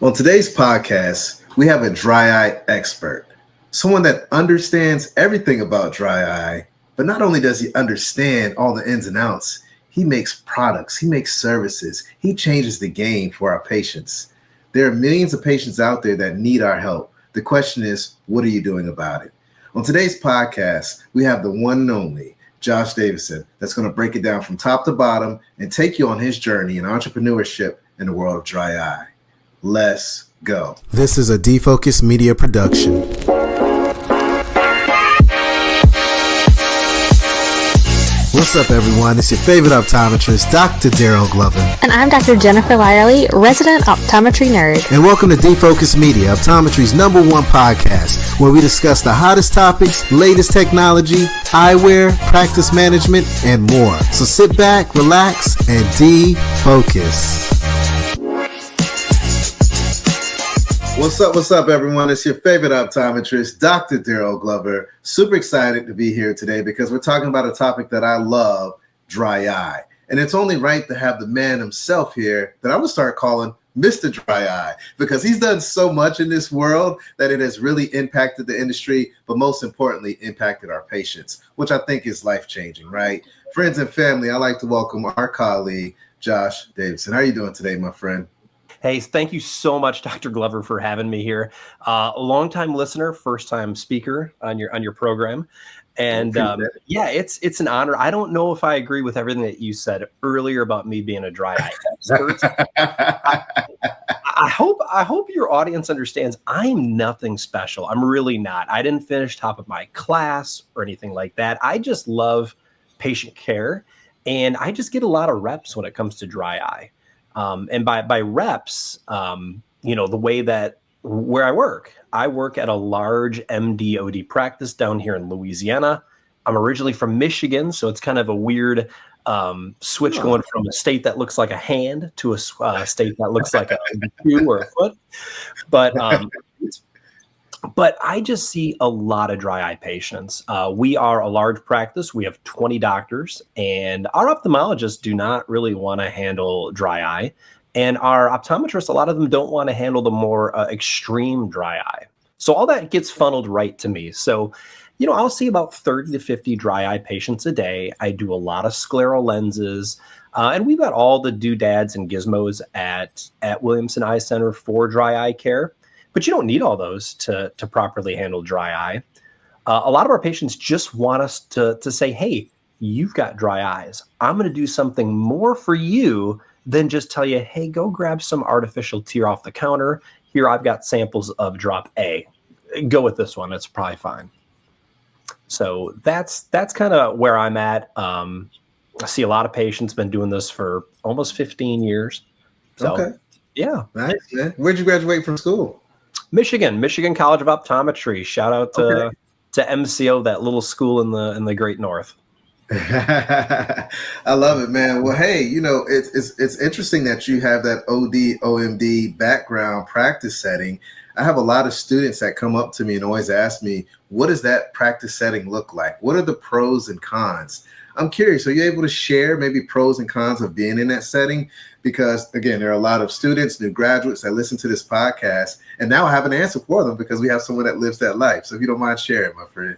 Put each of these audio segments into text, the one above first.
On today's podcast, we have a dry eye expert, someone that understands everything about dry eye, but not only does he understand all the ins and outs, he makes products, he makes services, he changes the game for our patients. There are millions of patients out there that need our help. The question is, what are you doing about it? On today's podcast, we have the one and only Josh Davidson that's going to break it down from top to bottom and take you on his journey in entrepreneurship in the world of dry eye. Let's go. This is a Defocus Media production. What's up, everyone? It's your favorite optometrist, Dr. Daryl Glover. And I'm Dr. Jennifer Lyerly, resident optometry nerd. And welcome to Defocus Media, optometry's #1 podcast, where we discuss the hottest topics, latest technology, eyewear, practice management, and more. So sit back, relax, and defocus. What's up, everyone? It's your favorite optometrist, Dr. Daryl Glover. Super excited to be here today because we're talking about a topic that I love, dry eye. And it's only right to have the man himself here that I'm going to start calling Mr. Dry Eye, because he's done so much in this world that it has really impacted the industry, but most importantly, impacted our patients, which I think is life-changing, right? Friends and family, I'd like to welcome our colleague, Josh Davidson. How are you doing today, my friend? Hey, thank you so much, Dr. Glover, for having me here. A longtime listener, first-time speaker on your program, and it's an honor. I don't know if I agree with everything that you said earlier about me being a dry eye expert. I hope your audience understands I'm nothing special. I'm really not. I didn't finish top of my class or anything like that. I just love patient care, and I just get a lot of reps when it comes to dry eye. And by reps, the way that where I work at a large MD/OD practice down here in Louisiana. I'm originally from Michigan, so it's kind of a weird switch going from a state that looks like a hand to a state that looks like a shoe or a foot. But I just see a lot of dry eye patients. We are a large practice. We have 20 doctors, and our ophthalmologists do not really want to handle dry eye. And our optometrists, a lot of them don't want to handle the more extreme dry eye. So all that gets funneled right to me. So, I'll see about 30 to 50 dry eye patients a day. I do a lot of scleral lenses. And we've got all the doodads and gizmos at Williamson Eye Center for dry eye care. But you don't need all those to properly handle dry eye. A lot of our patients just want us to say, hey, you've got dry eyes. I'm going to do something more for you than just tell you, hey, go grab some artificial tear off the counter. Here, I've got samples of drop A. Go with this one. It's probably fine. So that's kind of where I'm at. I see a lot of patients, been doing this for almost 15 years. So, okay. Yeah. Nice, man. Where'd you graduate from school? Michigan College of Optometry. Shout out to MCO, that little school in the Great North. I love it, man. Well, hey, it's interesting that you have that OD, OMD background practice setting. I have a lot of students that come up to me and always ask me, what does that practice setting look like? What are the pros and cons? I'm curious, are you able to share maybe pros and cons of being in that setting? Because, again, there are a lot of students, new graduates that listen to this podcast, and now I have an answer for them because we have someone that lives that life. So if you don't mind sharing, my friend.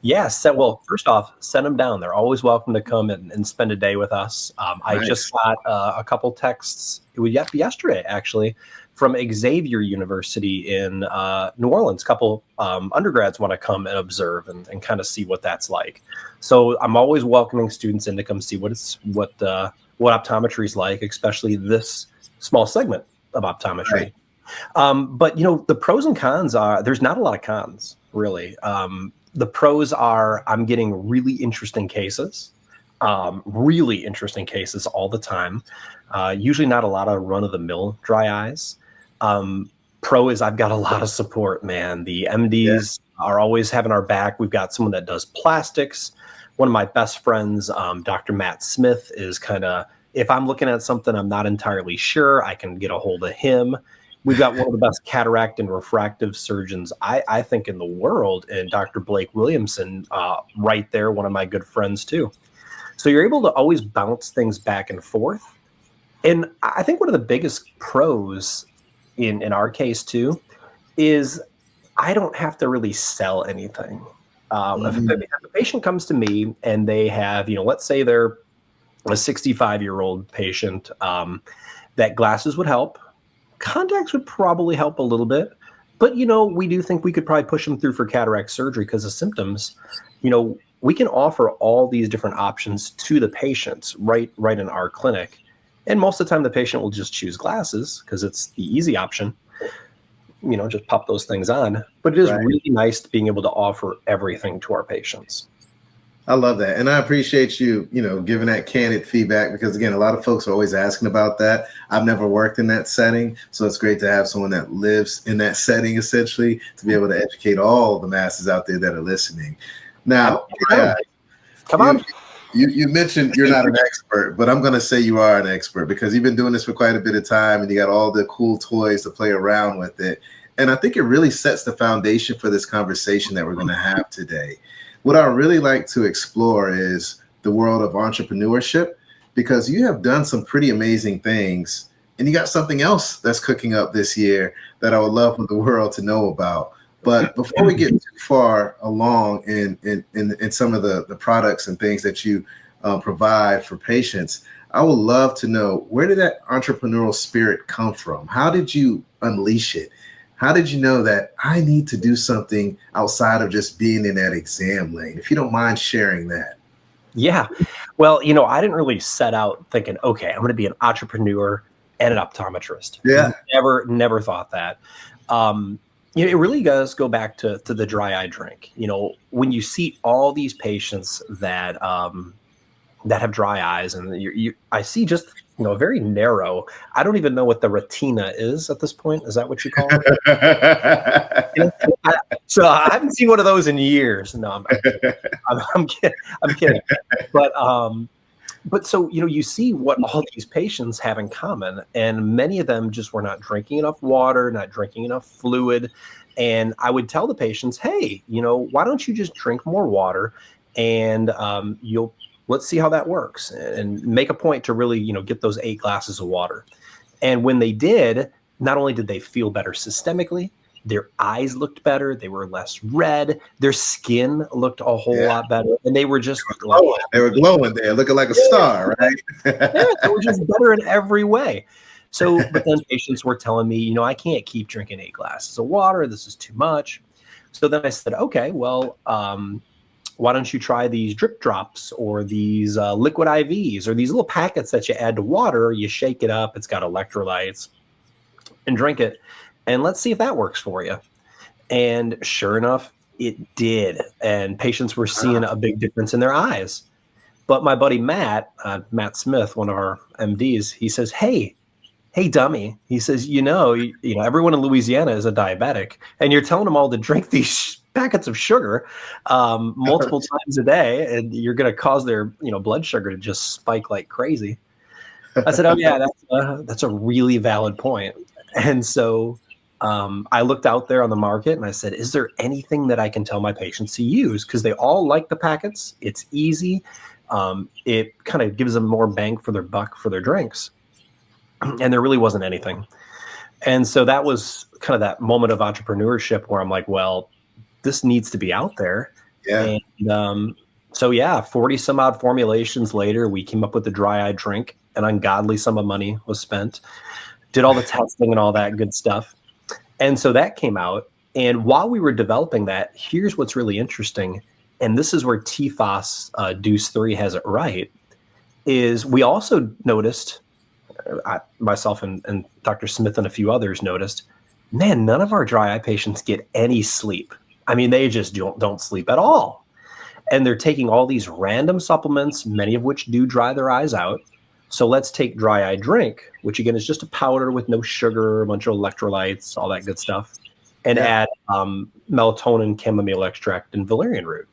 Yes. Well, first off, send them down. They're always welcome to come and spend a day with us. Nice. I just got a couple texts yesterday, actually, from Xavier University in New Orleans. A couple undergrads want to come and observe and kind of see what that's like. So I'm always welcoming students in to come see what optometry is like, especially this small segment of optometry. Right. But the pros and cons are, there's not a lot of cons, really. The pros are, I'm getting really interesting cases all the time. Usually not a lot of run-of-the-mill dry eyes. Pro is I've got a lot of support, man. The MDs are always having our back. We've got someone that does plastics. One of my best friends, Dr. Matt Smith, is kind of, if I'm looking at something I'm not entirely sure, I can get a hold of him. We've got one of the best cataract and refractive surgeons, I think, in the world, and Dr. Blake Williamson, right there, one of my good friends, too. So you're able to always bounce things back and forth. And I think one of the biggest pros in our case too, is I don't have to really sell anything. If the patient comes to me and they have, let's say they're a 65-year-old patient, that glasses would help. Contacts would probably help a little bit. But, we do think we could probably push them through for cataract surgery because of symptoms. We can offer all these different options to the patients right in our clinic. And most of the time the patient will just choose glasses because it's the easy option. Just pop those things on. But it is really nice being able to offer everything to our patients. I love that. And I appreciate you, giving that candid feedback, because again, a lot of folks are always asking about that. I've never worked in that setting. So it's great to have someone that lives in that setting, essentially, to be able to educate all the masses out there that are listening. Now, come on. You mentioned you're not an expert, but I'm going to say you are an expert because you've been doing this for quite a bit of time and you got all the cool toys to play around with it. And I think it really sets the foundation for this conversation that we're going to have today. What I really like to explore is the world of entrepreneurship, because you have done some pretty amazing things and you got something else that's cooking up this year that I would love for the world to know about. But before we get too far along in some of the products and things that you provide for patients, I would love to know, where did that entrepreneurial spirit come from? How did you unleash it? How did you know that I need to do something outside of just being in that exam lane? If you don't mind sharing that. Yeah. Well, I didn't really set out thinking, okay, I'm going to be an entrepreneur and an optometrist. Yeah. Never thought that. It really does go back to the dry eye drink. When you see all these patients that have dry eyes, and I see just very narrow. I don't even know what the retina is at this point. Is that what you call it? So I haven't seen one of those in years. No, I'm kidding. I'm kidding. But so, you see what all these patients have in common, and many of them just were not drinking enough water, not drinking enough fluid. And I would tell the patients, hey, why don't you just drink more water, and let's see how that works, and make a point to really, get those 8 glasses of water. And when they did, not only did they feel better systemically, their eyes looked better, they were less red, their skin looked a whole lot better, and they were just glowing. They were glowing there, looking like a star, right? They were just better in every way. So, but then patients were telling me, I can't keep drinking 8 glasses of water. This is too much. So then I said, okay, well, why don't you try these drip drops or these liquid IVs or these little packets that you add to water, you shake it up, it's got electrolytes, and drink it. And let's see if that works for you. And sure enough, it did. And patients were seeing a big difference in their eyes. But my buddy Matt Smith, one of our MDs, he says, hey, dummy. He says, everyone in Louisiana is a diabetic, and you're telling them all to drink these packets of sugar multiple times a day, and you're going to cause their blood sugar to just spike like crazy. I said, oh yeah, that's a really valid point. And so I looked out there on the market and I said, is there anything that I can tell my patients to use? Because they all like the packets. It's easy. It kind of gives them more bang for their buck for their drinks. And there really wasn't anything. And so that was kind of that moment of entrepreneurship where I'm like, well, this needs to be out there. Yeah. And so, 40 some odd formulations later, we came up with the dry eye drink. An ungodly sum of money was spent, did all the testing and all that good stuff. And so that came out. And while we were developing that, here's what's really interesting. And this is where TFOS Deuce 3 has it right, is we also noticed, myself and Dr. Smith and a few others noticed, man, none of our dry eye patients get any sleep. I mean, they just don't sleep at all. And they're taking all these random supplements, many of which do dry their eyes out. So let's take dry eye drink, which again is just a powder with no sugar, a bunch of electrolytes, all that good stuff, and add melatonin, chamomile extract, and valerian root.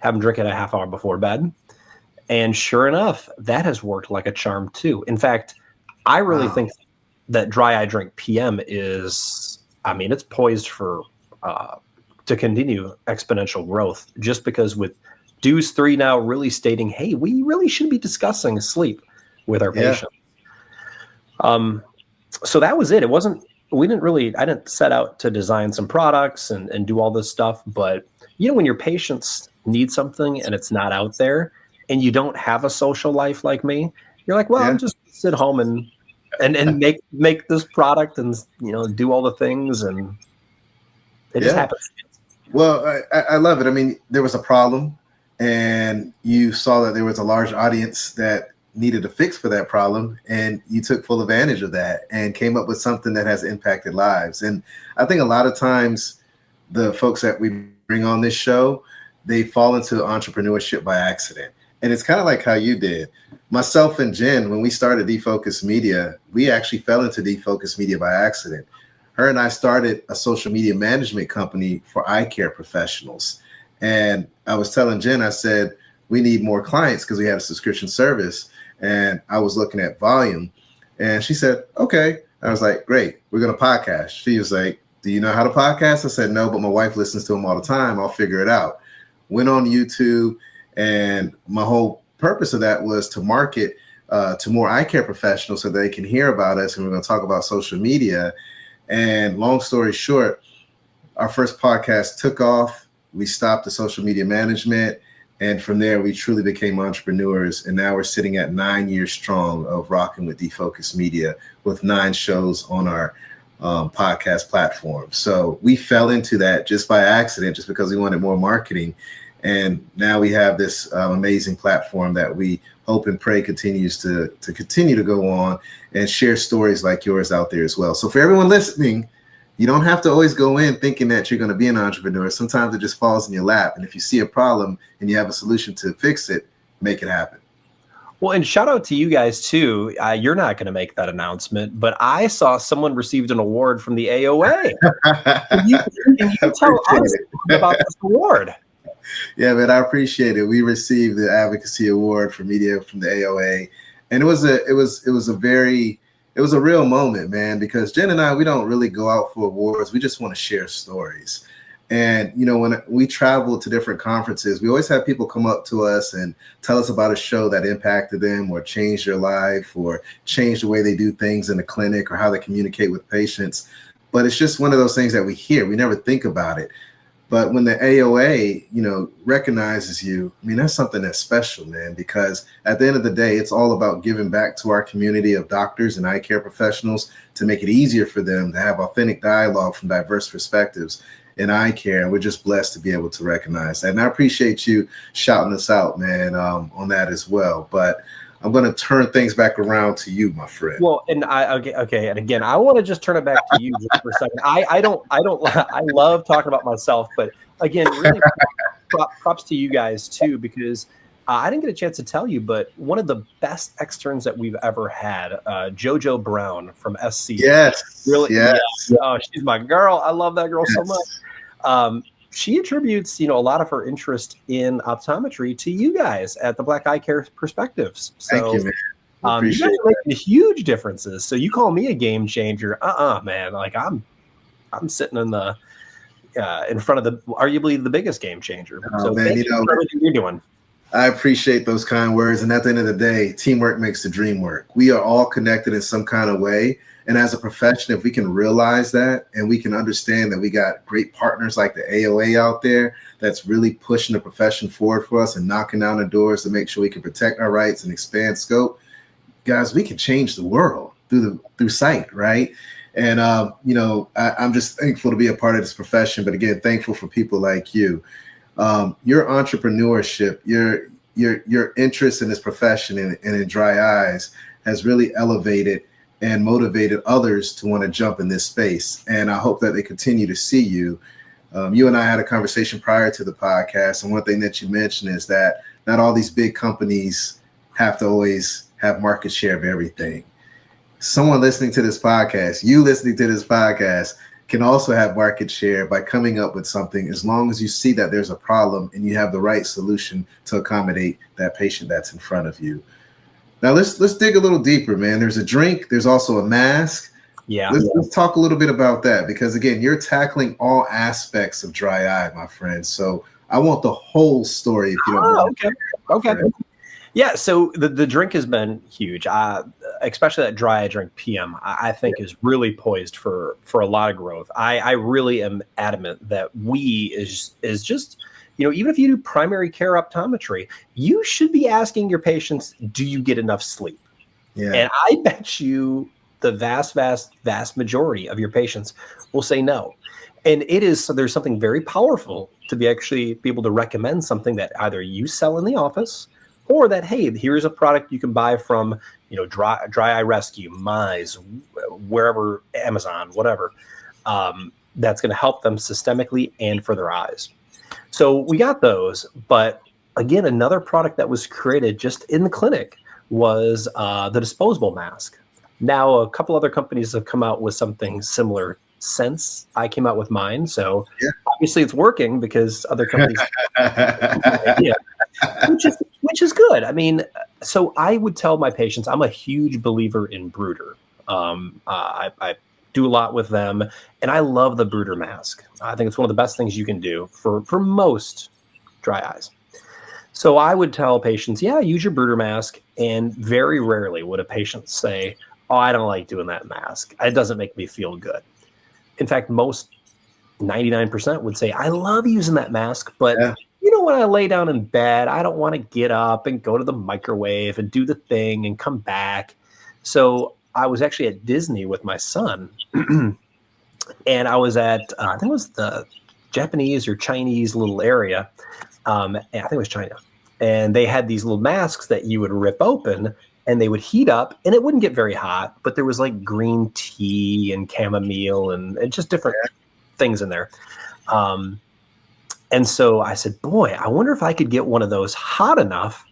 Have them drink it a half hour before bed. And sure enough, that has worked like a charm too. In fact, I really think that dry eye drink PM is, it's poised for to continue exponential growth, just because with Deuce 3 now really stating, hey, we really should be discussing sleep with our patients. So that was it. It wasn't I didn't set out to design some products and do all this stuff. But, when your patients need something and it's not out there and you don't have a social life like me, you're like, well, Yeah. I'm just sit home and make this product and, do all the things. And it just happens. Well, I love it. I mean, there was a problem and you saw that there was a large audience that needed a fix for that problem, and you took full advantage of that and came up with something that has impacted lives. And I think a lot of times the folks that we bring on this show, they fall into entrepreneurship by accident. And it's kind of like how you did. Myself and Jen, when we started Defocus Media, we actually fell into Defocus Media by accident. Her and I started a social media management company for eye care professionals. And I was telling Jen, I said, we need more clients because we had a subscription service. And I was looking at volume. And she said, okay. I was like, great, we're going to podcast. She was like, do you know how to podcast? I said, no, but my wife listens to them all the time. I'll figure it out. Went on YouTube. And my whole purpose of that was to market to more eye care professionals so they can hear about us. And we're going to talk about social media. And long story short, our first podcast took off. We stopped the social media management. And from there, we truly became entrepreneurs. And now we're sitting at 9 years strong of rocking with Defocus Media with 9 shows on our podcast platform. So we fell into that just by accident, just because we wanted more marketing. And now we have this amazing platform that we hope and pray continues to continue to go on and share stories like yours out there as well. So for everyone listening, you don't have to always go in thinking that you're going to be an entrepreneur. Sometimes it just falls in your lap. And if you see a problem and you have a solution to fix it, make it happen. Well, and shout out to you guys too. You're not going to make that announcement, but I saw someone received an award from the AOA. Can you tell us about this award? Yeah, man, I appreciate it. We received the Advocacy Award for Media from the AOA, and it was a real moment, man, because Jen and I, we don't really go out for awards. We just want to share stories. And, when we travel to different conferences, we always have people come up to us and tell us about a show that impacted them or changed their life or changed the way they do things in the clinic or how they communicate with patients. But it's just one of those things that we hear. We never think about it. But when the AOA, recognizes you, I mean, that's something that's special, man, because at the end of the day, it's all about giving back to our community of doctors and eye care professionals to make it easier for them to have authentic dialogue from diverse perspectives in eye care. And we're just blessed to be able to recognize that. And I appreciate you shouting us out, man, on that as well. But I'm going to turn things back around to you, my friend. Well, and okay. And again, I want to just turn it back to you just for a second. I love talking about myself, but again, really props to you guys too, because I didn't get a chance to tell you, but one of the best externs that we've ever had, JoJo Brown from SC. Yes. Really? Yes. Yeah. Oh, she's my girl. I love that girl so much. She attributes, a lot of her interest in optometry to you guys at the Black Eye Care Perspectives. So, thank you, man. you guys are making huge differences. So you call me a game changer? Man. Like I'm sitting in the in front of arguably the biggest game changer. So man, thank you for everything you're doing. I appreciate those kind words. And at the end of the day, teamwork makes the dream work. We are all connected in some kind of way. And as a profession, if we can realize that and we can understand that we got great partners like the AOA out there that's really pushing the profession forward for us and knocking down the doors to make sure we can protect our rights and expand scope, guys, we can change the world through sight, right? And, I'm just thankful to be a part of this profession. But again, thankful for people like you. Your entrepreneurship, your interest in this profession and in dry eyes has really elevated and motivated others to want to jump in this space. And I hope that they continue to see you. You and I had a conversation prior to the podcast. And one thing that you mentioned is that not all these big companies have to always have market share of everything. Someone listening to this podcast, you listening to this podcast, can also have market share by coming up with something as long as you see that there's a problem and you have the right solution to accommodate that patient that's in front of you. Now let's dig a little deeper, man. There's a drink. There's also a mask. Yeah. Let's talk a little bit about that, because again, you're tackling all aspects of dry eye, my friend. So I want the whole story, if you don't mind. Okay. Yeah. So the drink has been huge. especially that dry eye during PM, I think is really poised for a lot of growth. I really am adamant that is just, even if you do primary care optometry, you should be asking your patients, do you get enough sleep? Yeah. And I bet you the vast majority of your patients will say no. And there's something very powerful to be able to recommend something that either you sell in the office, or that, hey, here's a product you can buy from, Dry Eye Rescue, Mize, wherever, Amazon, whatever, that's going to help them systemically and for their eyes. So we got those. But again, another product that was created just in the clinic was the disposable mask. Now, a couple other companies have come out with something similar since I came out with mine. So obviously it's working because other companies which is good. I mean, so I would tell my patients, I'm a huge believer in Brooder. I do a lot with them, and I love the Brooder mask. I think it's one of the best things you can do for most dry eyes. So I would tell patients, use your Brooder mask. And very rarely would a patient say, oh, I don't like doing that mask. It doesn't make me feel good. In fact, most 99% would say, I love using that mask, but when I lay down in bed, I don't want to get up and go to the microwave and do the thing and come back. So I was actually at Disney with my son, and I was at, I think it was the Japanese or Chinese little area. I think it was China. And they had these little masks that you would rip open, and they would heat up, and it wouldn't get very hot, but there was like green tea and chamomile and just different things in there. And so I said, boy, I wonder if I could get one of those hot enough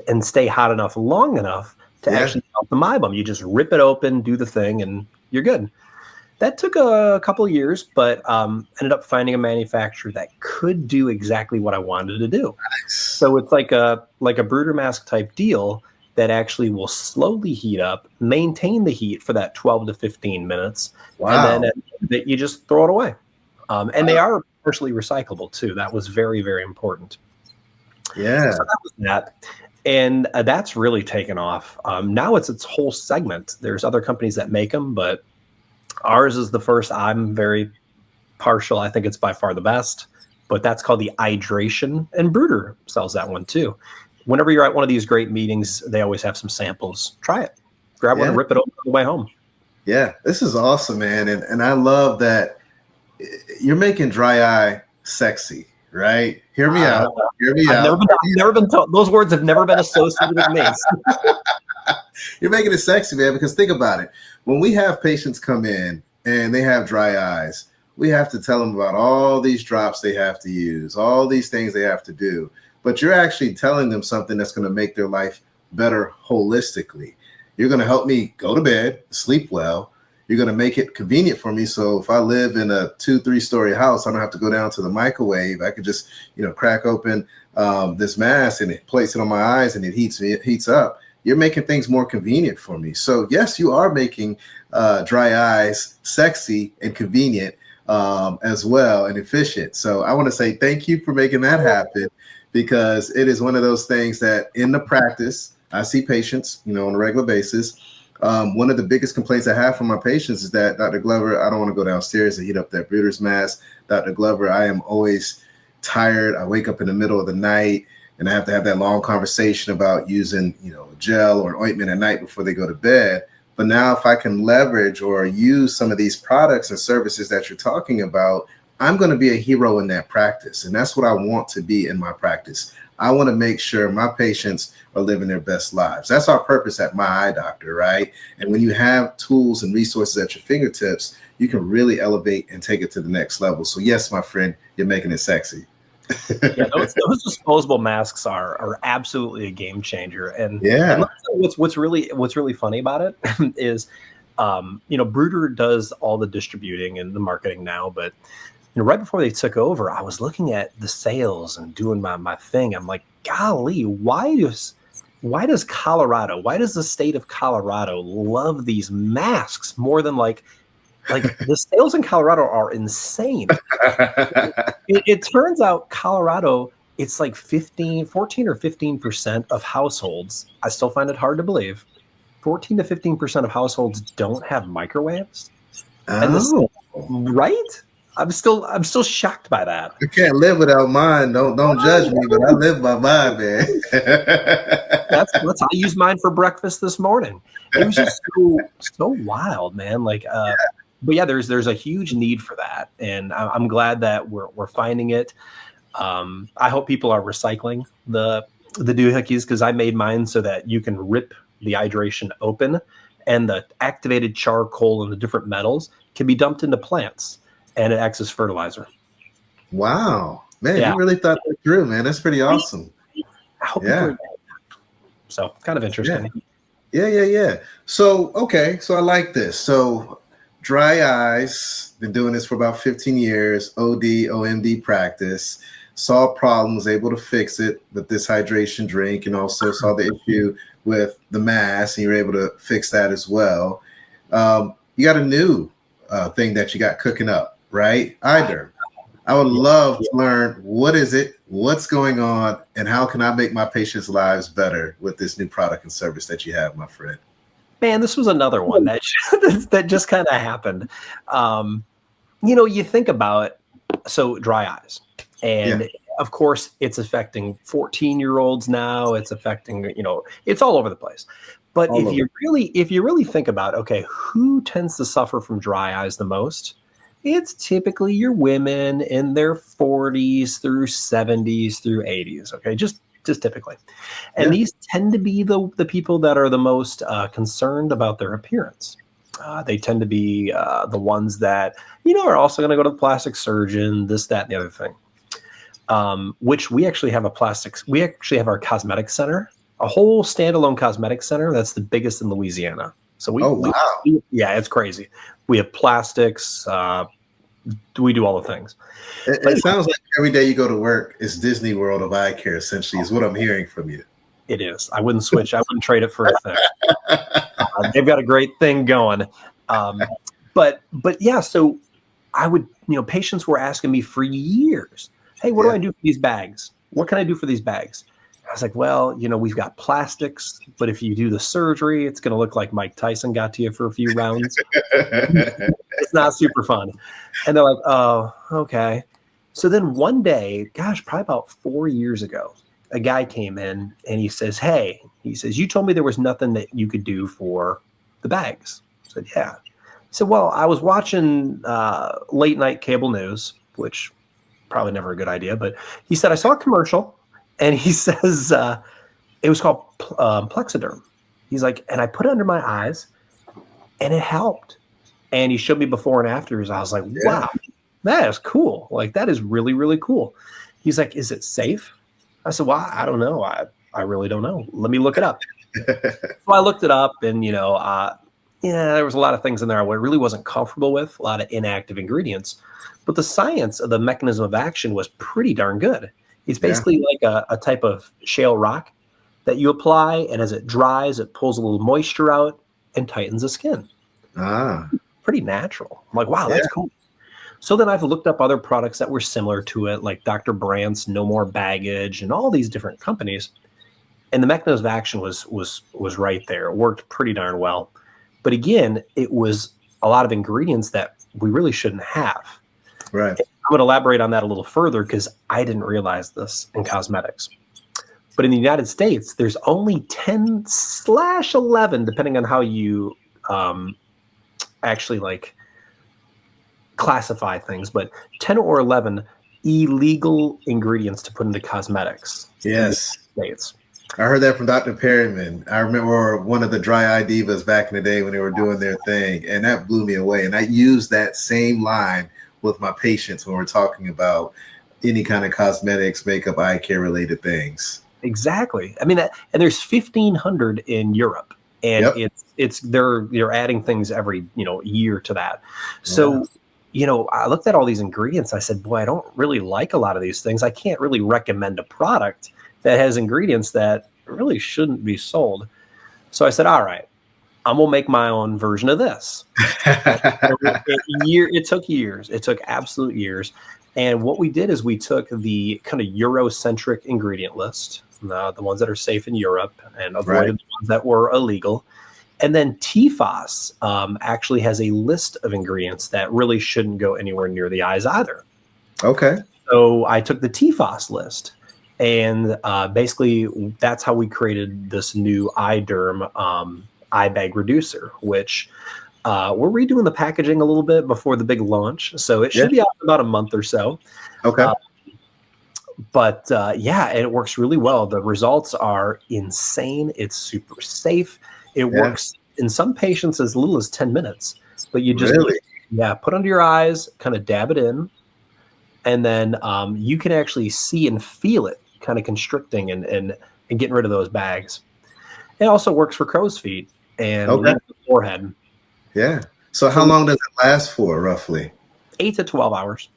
and stay hot enough long enough to actually help the eye bum. You just rip it open, do the thing, and you're good. That took a couple of years, but ended up finding a manufacturer that could do exactly what I wanted to do. Nice. So it's like a Brooder mask type deal that actually will slowly heat up, maintain the heat for that 12 to 15 minutes, and then you just throw it away. And they are partially recyclable too. That was very, very important. Yeah. So that was that. And that's really taken off. Now it's its whole segment. There's other companies that make them, but ours is the first. I'm very partial. I think it's by far the best, but that's called the Eyedration, and Brooder sells that one too. Whenever you're at one of these great meetings, they always have some samples. Try it. Grab one and rip it open on the way home. Yeah, this is awesome, man. And I love that you're making dry eye sexy, right? Hear me out. Hear me out. Never been told. Those words have never been associated with me. You're making it sexy, man, because think about it. When we have patients come in and they have dry eyes, we have to tell them about all these drops they have to use, all these things they have to do. But you're actually telling them something that's going to make their life better holistically. You're going to help me go to bed, sleep well. You're going to make it convenient for me. So if I live in a 2-3 story house, I don't have to go down to the microwave. I could just, crack open this mask and place it on my eyes, and it heats up. You're making things more convenient for me. So yes, you are making dry eyes sexy and convenient as well, and efficient. So I want to say thank you for making that happen, because it is one of those things that in the practice, I see patients, on a regular basis. One of the biggest complaints I have from my patients is that, Dr. Glover, I don't want to go downstairs and heat up that Brooder's mask. Dr. Glover, I am always tired. I wake up in the middle of the night and I have to have that long conversation about using, gel or ointment at night before they go to bed. But now if I can leverage or use some of these products and services that you're talking about, I'm going to be a hero in that practice. And that's what I want to be in my practice. I want to make sure my patients are living their best lives. That's our purpose at My Eye Doctor, right? And when you have tools and resources at your fingertips, you can really elevate and take it to the next level. So yes, my friend, you're making it sexy. Yeah, those disposable masks are absolutely a game changer. And what's really funny about it is, Brooder does all the distributing and the marketing now, but right before they took over, I was looking at the sales and doing my thing. I'm like, golly, why does Colorado, why does the state of Colorado love these masks more than like the sales in Colorado are insane. It turns out Colorado, it's like 14 or 15% of households. I still find it hard to believe. 14 to 15% of households don't have microwaves. Oh, Right? I'm still shocked by that. I can't live without mine. Don't judge me, but I live by mine, man. That's I used mine for breakfast this morning. It was just so wild, man. Like, but yeah, there's a huge need for that, and I'm glad that we're finding it. I hope people are recycling the doohickeys, because I made mine so that you can rip the hydration open, and the activated charcoal and the different metals can be dumped into plants, and it acts as fertilizer. Wow, man, Yeah. you really thought that through, man. That's pretty awesome. I hope Yeah. So kind of interesting. Yeah. So, okay. So I like this. So dry eyes, been doing this for about 15 years, OD, OMD practice, saw problems, able to fix it with this hydration drink, and also saw the issue with the mask, and you were able to fix that as well. You got a new thing that you got cooking up, right? Eyederm. I would love to learn, what is it, what's going on, and how can I make my patients' lives better with this new product and service that you have, my friend? Man, this was another one that just kind of happened. You think about, so dry eyes, and of course it's affecting 14-year-olds now. It's affecting, it's all over the place. But if you really think about, okay, who tends to suffer from dry eyes the most? It's typically your women in their 40s through 70s through 80s. Okay, just typically, and these tend to be the people that are the most concerned about their appearance. They tend to be the ones that are also going to go to the plastic surgeon, this, that, and the other thing. Which we actually have our cosmetic center, a whole standalone cosmetic center that's the biggest in Louisiana. So it's crazy. We have plastics. We do all the things. It sounds like every day you go to work is Disney World of eye care, essentially, is what I'm hearing from you. It is. I wouldn't switch. I wouldn't trade it for a thing. They've got a great thing going. But yeah, so I would, patients were asking me for years, hey, what do I do for these bags? What can I do for these bags? I was like, well, we've got plastics, but if you do the surgery, it's going to look like Mike Tyson got to you for a few rounds. It's not super fun. And they're like, oh, okay. So then one day, probably about 4 years ago, a guy came in and he says, you told me there was nothing that you could do for the bags. I said, yeah. He said, well, I was watching late night cable news, which probably never a good idea, but he said, I saw a commercial. And he says, it was called Plexiderm. He's like, and I put it under my eyes and it helped. And he showed me before and afters. I was like, wow, that is cool. Like, that is really, really cool. He's like, is it safe? I said, well, I don't know. I really don't know. Let me look it up. So I looked it up, and, there was a lot of things in there I really wasn't comfortable with, a lot of inactive ingredients. But the science of the mechanism of action was pretty darn good. It's basically like a type of shale rock that you apply, and as it dries, it pulls a little moisture out and tightens the skin. Pretty natural. I'm like, wow, that's cool. So then I've looked up other products that were similar to it, like Dr. Brandt's No More Baggage and all these different companies. And the mechanism of action was right there. It worked pretty darn well. But again, it was a lot of ingredients that we really shouldn't have. Right. I'm going to elaborate on that a little further, because I didn't realize this in cosmetics. But in the United States, there's only 10/11, depending on how you actually classify things, but 10 or 11 illegal ingredients to put into cosmetics. Yes. In the United States. I heard that from Dr. Perryman. I remember one of the dry eye divas back in the day when they were doing their thing, and that blew me away. And I used that same line with my patients when we're talking about any kind of cosmetics, makeup, eye care related things. Exactly. I mean, and there's 1,500 in Europe, and they're adding things every year to that. So I looked at all these ingredients. I said, boy, I don't really like a lot of these things. I can't really recommend a product that has ingredients that really shouldn't be sold. So I said, all right, I'm going to make my own version of this. It took years. It took absolute years. And what we did is we took the kind of Eurocentric ingredient list, the ones that are safe in Europe, and avoided the ones that were illegal. And then TFOS actually has a list of ingredients that really shouldn't go anywhere near the eyes either. Okay. So I took the TFOS list, and basically that's how we created this new Eyederm Eyebag Reducer, which we're redoing the packaging a little bit before the big launch. So it should be out in about a month or so. Okay. But yeah, and it works really well. The results are insane. It's super safe. It works in some patients as little as 10 minutes. But you just put under your eyes, kind of dab it in, and then you can actually see and feel it kind of constricting and getting rid of those bags. It also works for crow's feet and the forehead. Yeah. So how long does it last for, roughly? 8 to 12 hours.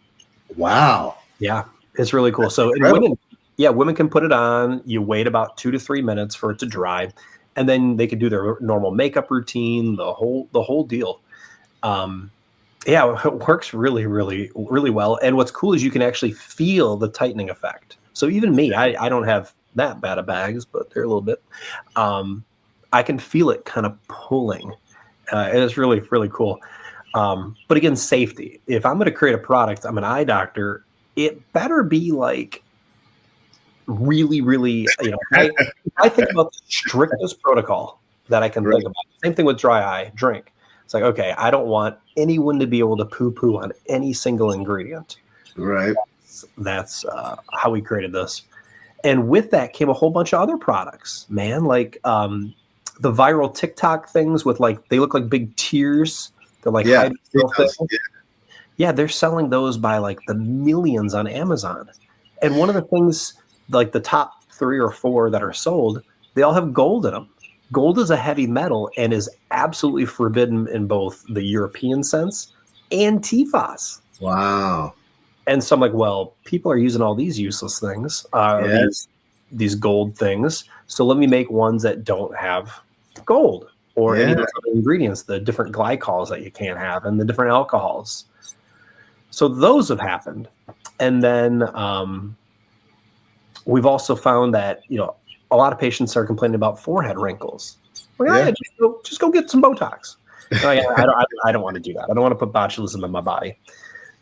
Wow. Yeah. It's really cool. So in women can put it on. You wait about 2 to 3 minutes for it to dry, and then they can do their normal makeup routine, the whole deal. It works really, really, really well. And what's cool is you can actually feel the tightening effect. So even me, I don't have that bad of bags, but they're a little bit. I can feel it kind of pulling. It's really, really cool. But again, safety. If I'm going to create a product, I'm an eye doctor. It better be like really, really, I think about the strictest protocol that I can think about. Same thing with dry eye, drink. It's like, okay, I don't want anyone to be able to poo-poo on any single ingredient. Right. That's how we created this. And with that came a whole bunch of other products, man, like the viral TikTok things with they look like big tears. They're like, they're selling those by the millions on Amazon. And one of the things, the top 3 or 4 that are sold, they all have gold in them. Gold is a heavy metal and is absolutely forbidden in both the European sense and TFOS. Wow. And so I'm like, well, people are using all these useless things, these gold things. So let me make ones that don't have gold or any of those other ingredients, the different glycols that you can't have and the different alcohols. So those have happened. And then we've also found that, a lot of patients are complaining about forehead wrinkles. Just go get some Botox. I don't want to do that. I don't want to put botulism in my body.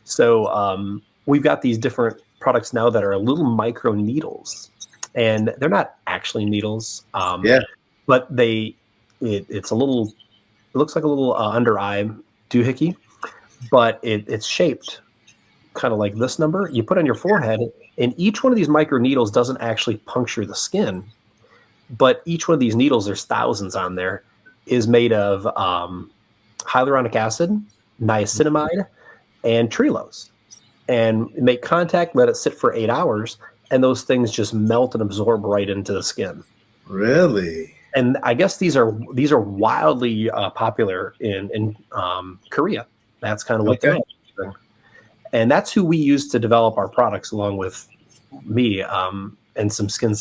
So we've got these different products now that are little micro needles, and they're not actually needles. But it's a little. It looks like a little under eye doohickey, but it's shaped kind of like this number. You put on your forehead, and each one of these micro needles doesn't actually puncture the skin. But each one of these needles, there's thousands on there, is made of hyaluronic acid, niacinamide, and trehalose. And make contact, let it sit for 8 hours, and those things just melt and absorb right into the skin. Really? And I guess these are wildly popular in Korea. That's kind of what they're doing. And that's who we use to develop our products, along with me and some skin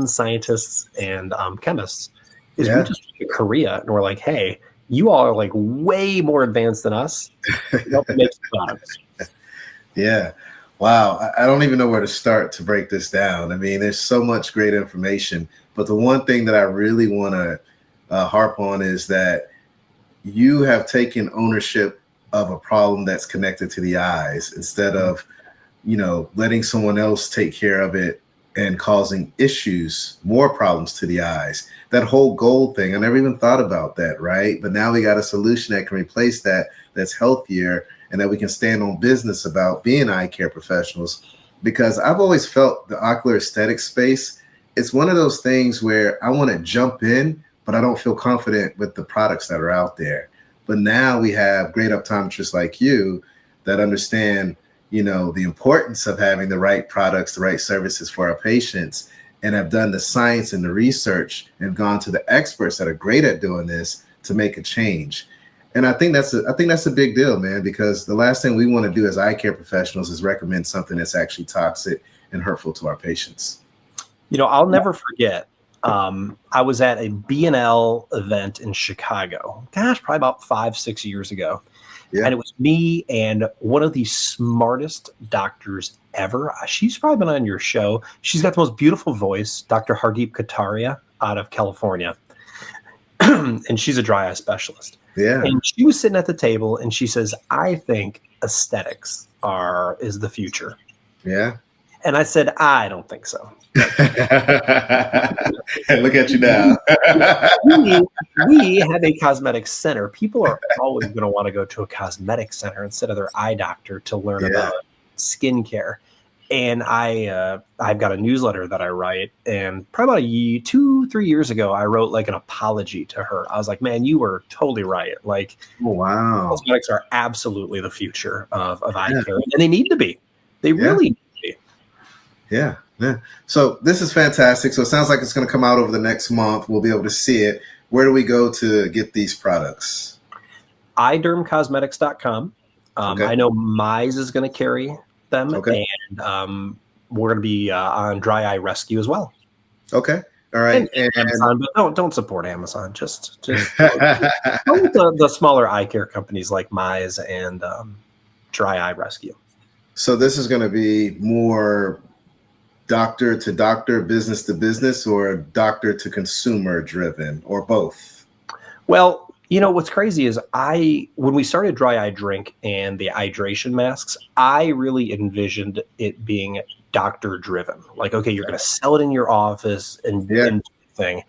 scientists and chemists. We just went to Korea and we're like, hey, you all are way more advanced than us. Help make products. Yeah. Wow. I don't even know where to start to break this down. I mean, there's so much great information, but the one thing that I really want to harp on is that you have taken ownership of a problem that's connected to the eyes instead of, letting someone else take care of it and causing more problems to the eyes. That whole gold thing, I never even thought about that, right? But now we got a solution that can replace that's healthier and that we can stand on business about being eye care professionals. Because I've always felt the ocular aesthetic space, it's one of those things where I want to jump in, but I don't feel confident with the products that are out there. But now we have great optometrists like you that understand, the importance of having the right products, the right services for our patients, and have done the science and the research and gone to the experts that are great at doing this to make a change. And I think that's a big deal, man, because the last thing we want to do as eye care professionals is recommend something that's actually toxic and hurtful to our patients. I'll never forget. I was at a B&L event in Chicago. Gosh, probably about 5-6 years ago. Yeah. And it was me and one of the smartest doctors ever. She's probably been on your show. She's got the most beautiful voice, Dr. Hardeep Kataria out of California. and she's a dry eye specialist. Yeah. And she was sitting at the table and she says, I think aesthetics is the future. Yeah. And I said, I don't think so. Look at you now. we have a cosmetic center. People are always going to want to go to a cosmetic center instead of their eye doctor to learn about skincare. And I've got a newsletter that I write, and probably about 2-3 years ago, I wrote like an apology to her. I was like, man, you were totally right. Like, oh, wow, cosmetics are absolutely the future of eye care, and they need to be. They really need to be. Yeah. Yeah. So this is fantastic. So it sounds like it's going to come out over the next month. We'll be able to see it. Where do we go to get these products? Eyedermcosmetics.com. I know Mize is going to carry them, and we're going to be on Dry Eye Rescue as well. Okay. All right. And Amazon, but don't support Amazon. Just the smaller eye care companies like Mize and Dry Eye Rescue. So this is going to be more doctor to doctor, business to business, or doctor to consumer driven, or both? Well, you know, what's crazy is when we started Dry Eye Drink and the hydration masks, I really envisioned it being doctor driven. Like, okay, you're going to sell it in your office and thing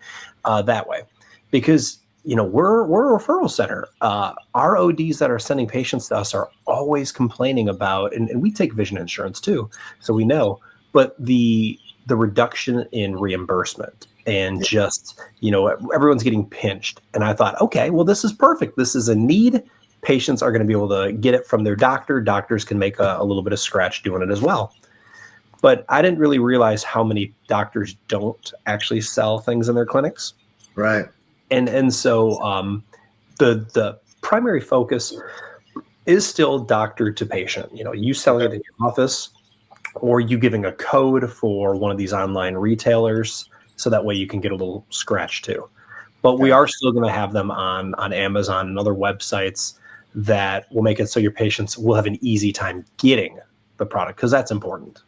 that way, because, you know, we're a referral center. Our ODs that are sending patients to us are always complaining about, and we take vision insurance too, so we know, but the reduction in reimbursement and just, you know, everyone's getting pinched. And I thought, okay, well, this is perfect. This is a need. Patients are going to be able to get it from their doctor. Doctors can make a little bit of scratch doing it as well. But I didn't really realize how many doctors don't actually sell things in their clinics. Right. And so the primary focus is still doctor to patient. You know, you selling it in your office, or you giving a code for one of these online retailers, so that way you can get a little scratch too. But we are still going to have them on Amazon and other websites that will make it so your patients will have an easy time getting the product, because that's important.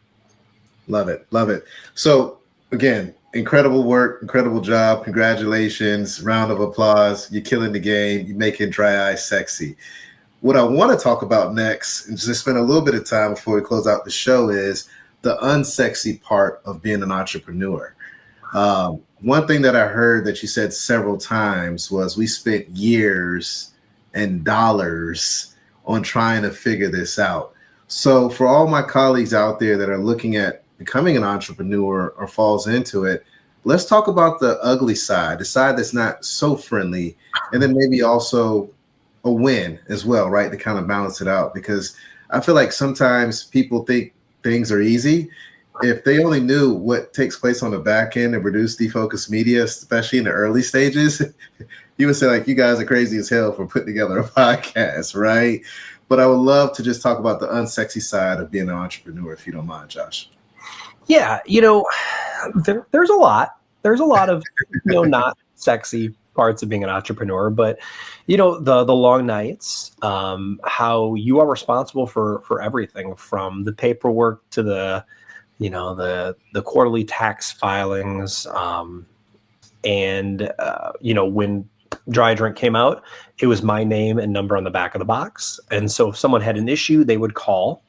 Love it. Love it. So again, incredible work, incredible job. Congratulations. Round of applause. You're killing the game. You're making dry eye sexy. What I want to talk about next, and just spend a little bit of time before we close out the show, is the unsexy part of being an entrepreneur. One thing that I heard that you said several times was we spent years and dollars on trying to figure this out. So for all my colleagues out there that are looking at becoming an entrepreneur or falls into it, let's talk about the ugly side, the side that's not so friendly, and then maybe also a win as well, right? To kind of balance it out, because I feel like sometimes people think things are easy. If they only knew what takes place on the back end and produce Defocus Media, especially in the early stages, you would say like, you guys are crazy as hell for putting together a podcast, right? But I would love to just talk about the unsexy side of being an entrepreneur, if you don't mind, Josh. Yeah, you know, there's a lot of, you know, not sexy parts of being an entrepreneur, but, you know, the long nights, how you are responsible for everything from the paperwork to the, you know, the quarterly tax filings, and you know, when Dry Drink came out, it was my name and number on the back of the box, and so if someone had an issue, they would call.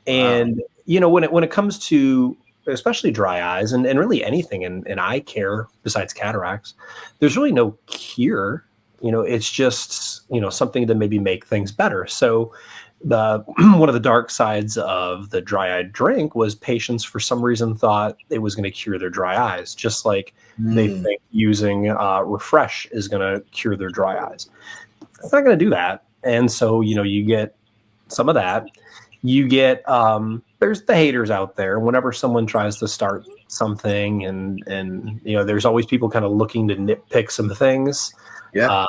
And you know, when it comes to especially dry eyes and really anything in eye care besides cataracts, there's really no cure. You know, it's just, you know, something to maybe make things better. So one of the dark sides of the dry eye drink was patients for some reason thought it was going to cure their dry eyes, just like they think using Refresh is going to cure their dry eyes. It's not going to do that. And so, you know, you get some of that. You get there's the haters out there. Whenever someone tries to start something, and you know, there's always people kind of looking to nitpick some things. Yeah.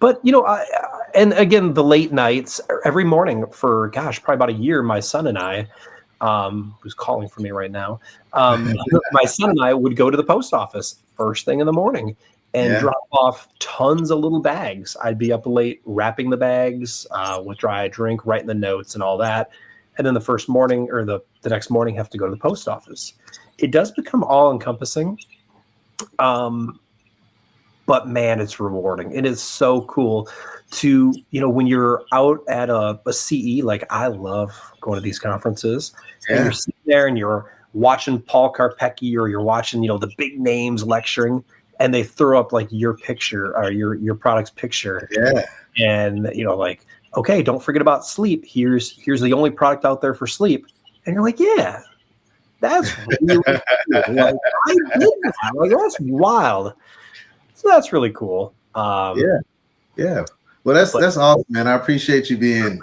But you know, and again, the late nights every morning for probably about a year, my son and I, who's calling for me right now, my son and I would go to the post office first thing in the morning and drop off tons of little bags. I'd be up late wrapping the bags with Dry Eye Drink, writing the notes and all that. And then the first morning or the next morning have to go to the post office. It does become all encompassing. but man, it's rewarding. It is so cool to, when you're out at a CE, like I love going to these conferences, and you're sitting there and you're watching Paul Karpecki, or you're watching, the big names lecturing, and they throw up like your picture or your product's picture. Yeah. And, like, okay, don't forget about sleep. Here's the only product out there for sleep. And you're like, yeah, that's really cool. Like, I did that. Like, that's wild. So that's really cool. Yeah. Well, that's awesome, man. I appreciate you being,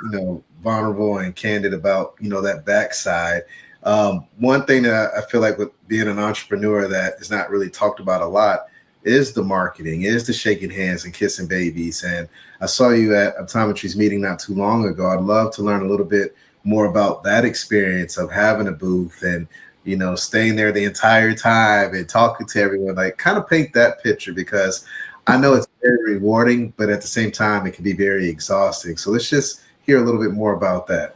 vulnerable and candid about, that backside. One thing that I feel like with being an entrepreneur that is not really talked about a lot is the marketing, is the shaking hands and kissing babies. And I saw you at Optometrist meeting not too long ago. I'd love to learn a little bit more about that experience of having a booth and, staying there the entire time and talking to everyone. Like, kind of paint that picture, because I know it's very rewarding, but at the same time, it can be very exhausting. So let's just hear a little bit more about that.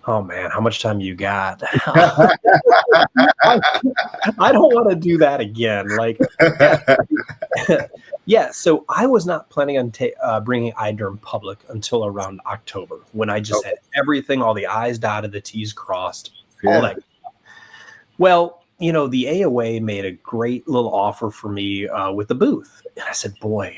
Oh man, how much time you got? I don't want to do that again. Like, yeah. So I was not planning on bringing Eyederm public until around October, when I just had everything, all the I's dotted, the T's crossed, all that. Well, the AOA made a great little offer for me with the booth, and I said, "Boy,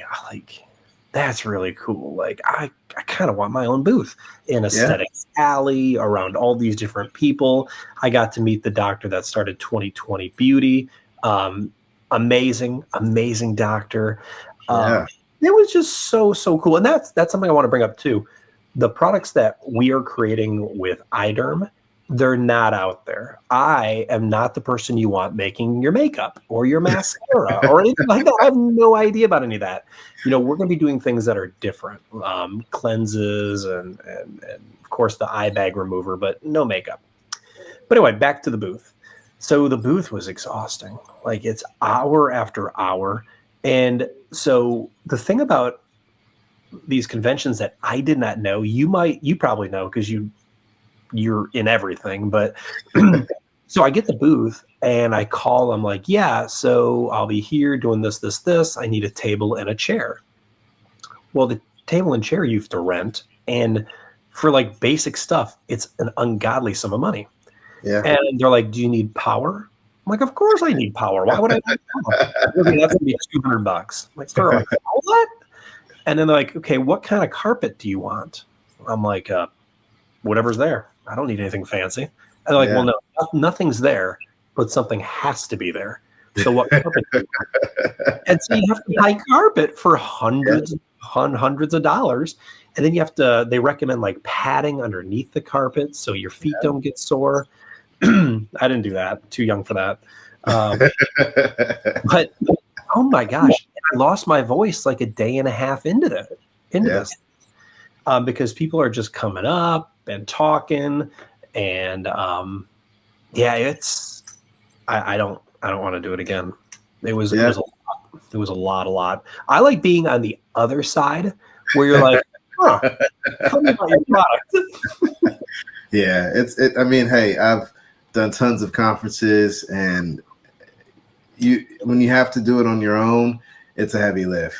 that's really cool. Like, I kind of want my own booth in Aesthetics Alley around all these different people." I got to meet the doctor that started 2020 Beauty. Amazing doctor. It was just so cool. And that's something I want to bring up too. The products that we are creating with Eyederm, they're not out there. I am not the person you want making your makeup or your mascara or anything like that. I have no idea about any of that. We're going to be doing things that are different, cleanses and of course the eye bag remover, but no makeup. But anyway, back to the booth. So the booth was exhausting. Like, it's hour after hour. And so the thing about these conventions that I did not know, you probably know, because you're in everything, but so I get the booth and I call them like, yeah, so I'll be here doing this. I need a table and a chair. Well, the table and chair you have to rent. And for like basic stuff, it's an ungodly sum of money. Yeah. And they're like, do you need power? I'm like, of course I need power. Why would I need power? Okay, that's going to be $200. I'm like, for what? And then they're like, okay, what kind of carpet do you want? I'm like, whatever's there. I don't need anything fancy. And they're like, well, no, nothing's there, but something has to be there. So what carpet do you want? And so you have to buy carpet for hundreds of dollars. And then they recommend like padding underneath the carpet so your feet don't get sore. I didn't do that. Too young for that. But oh my gosh, I lost my voice like a day and a half into this. Because people are just coming up and talking, and it's I don't want to do it again. It was a lot. I like being on the other side where you're like, tell me about your product. I mean, hey, I've done tons of conferences, and when you have to do it on your own, it's a heavy lift.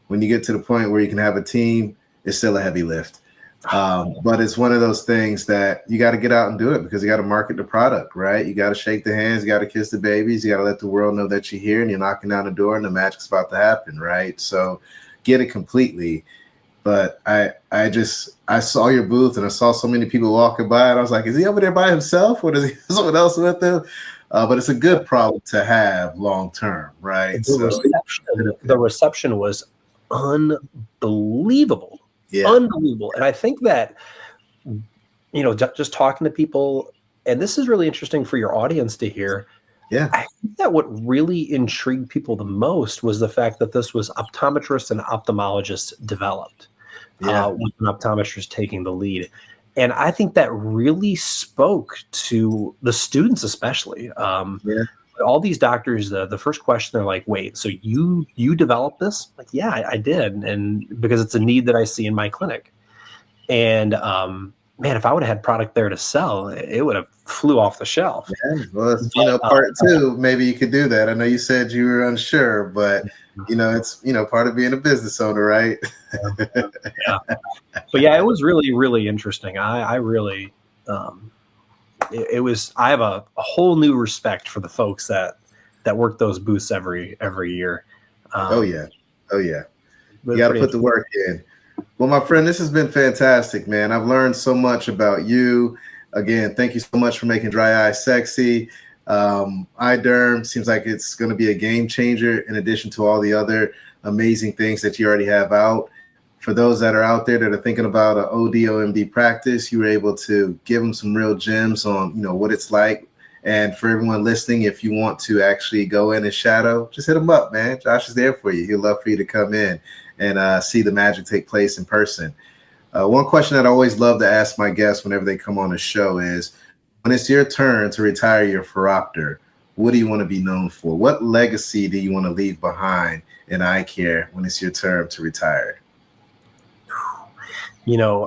When you get to the point where you can have a team, it's still a heavy lift. But it's one of those things that you got to get out and do it, because you got to market the product, right? You got to shake the hands, you got to kiss the babies, you got to let the world know that you're here and you're knocking down the door and the magic's about to happen, right? So get it completely. But I saw your booth and I saw so many people walking by, and I was like, is he over there by himself, or does he have someone else with him? But it's a good problem to have long term, right? The reception was unbelievable. Unbelievable. And I think that, just talking to people, and this is really interesting for your audience to hear. I think that what really intrigued people the most was the fact that this was optometrists and ophthalmologists developed, with an optometrist taking the lead. And I think that really spoke to the students, especially. All these doctors, the first question, they're like, wait, so you developed this? Like, yeah, I did. And because it's a need that I see in my clinic. And man, if I would have had product there to sell, it would have flew off the shelf. Well, part two, maybe you could do that. I know you said you were unsure, but it's part of being a business owner, right? Yeah. But yeah, it was really, really interesting. I really, it was. I have a whole new respect for the folks that work those booths every year. Oh yeah. You But got to pretty put the work in. Well, my friend, this has been fantastic, man. I've learned so much about you. Again, thank you so much for making dry eye sexy. Eyederm seems like it's going to be a game changer in addition to all the other amazing things that you already have out. For those that are out there that are thinking about an OD/OMD practice, you were able to give them some real gems on, what it's like. And for everyone listening, if you want to actually go in and shadow, just hit him up, man. Josh is there for you. He'd love for you to come in and see the magic take place in person. One question that I always love to ask my guests whenever they come on the show is, when it's your turn to retire your phoropter, what do you want to be known for? What legacy do you want to leave behind in eye care when it's your turn to retire?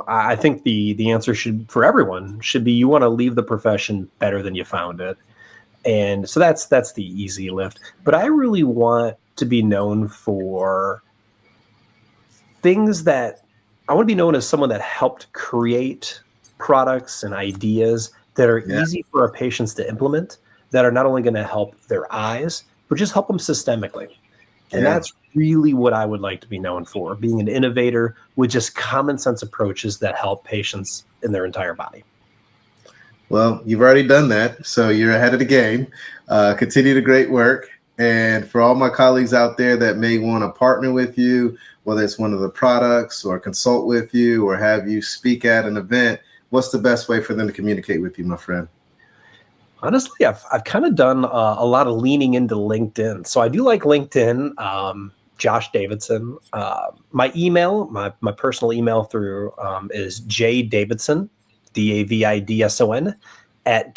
I think the answer for everyone should be, you want to leave the profession better than you found it. And so that's the easy lift. But I really want to be known for things that I want to be known as someone that helped create products and ideas that are easy for our patients to implement, that are not only going to help their eyes, but just help them systemically. And that's really what I would like to be known for, being an innovator with just common sense approaches that help patients in their entire body. Well, you've already done that, so you're ahead of the game. Continue the great work. And for all my colleagues out there that may want to partner with you, whether it's one of the products or consult with you or have you speak at an event, what's the best way for them to communicate with you, my friend? Honestly, I've kind of done a lot of leaning into LinkedIn. So I do like LinkedIn, Josh Davidson. My email, my personal email through is jdavidson, Davidson, at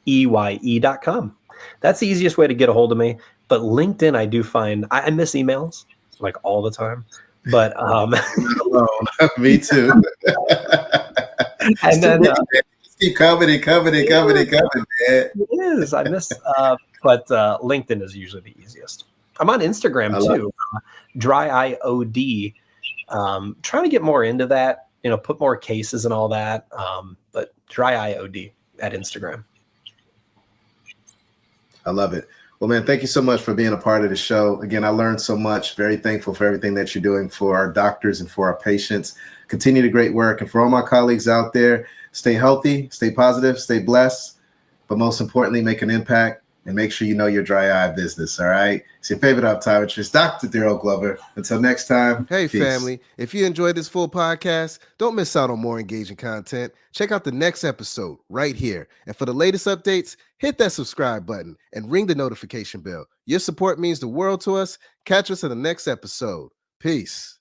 weceye.com. That's the easiest way to get a hold of me. But LinkedIn, I do find I miss emails like all the time. But me too. And then keep coming, man. It is. I miss, but LinkedIn is usually the easiest. I'm on Instagram too, Dry Eye OD. Trying to get more into that, put more cases and all that. But Dry Eye OD at Instagram. I love it. Well, man, thank you so much for being a part of the show. Again, I learned so much. Very thankful for everything that you're doing for our doctors and for our patients. Continue the great work. And for all my colleagues out there, stay healthy, stay positive, stay blessed, but most importantly, make an impact and make sure you know your dry eye business, all right? It's your favorite optometrist, Dr. Daryl Glover. Until next time, Hey, peace. family, if you enjoyed this full podcast, don't miss out on more engaging content. Check out the next episode right here. And for the latest updates, hit that subscribe button and ring the notification bell. Your support means the world to us. Catch us in the next episode. Peace.